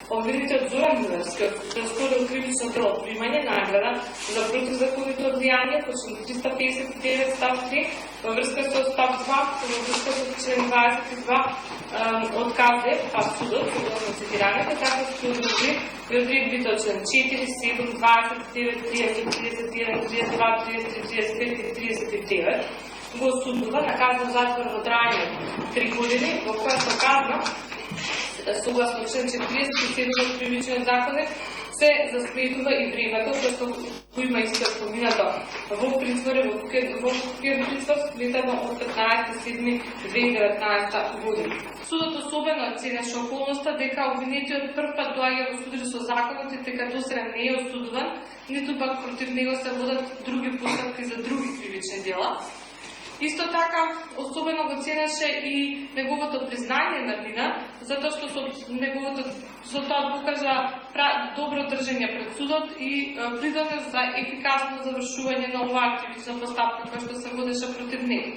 Обвинитиот Зоран Милевски раскорил кривично дело примање награда за противзаконито одејание по член 359 став 3 во врска со став 2 во врска со член 22 од КЗ, судот, согласно цитираните, така се одржи и одредбите од член 4, 7, 29, 30, 31, 32, 33, 35 и 39 го осудува на казна затвор во трајање 3 години, во којата казна согласно член 47 од Кривичниот законник се засметува и времето што го има исполнето во притвор сплетено од 15.7.2019 година. Судот особено оценеше околноста дека обвинетиот првпат доаѓа во судир со законот и дека досега не е осудуван, ниту пак против него се водат други постапки за други кривични дела. Исто така, особено го ценеше и неговото признање на вина, затоа што со тоа покажа добро држење пред судот и придонес за ефикасно завршување на оваа кривична постапка која што се водеше против него.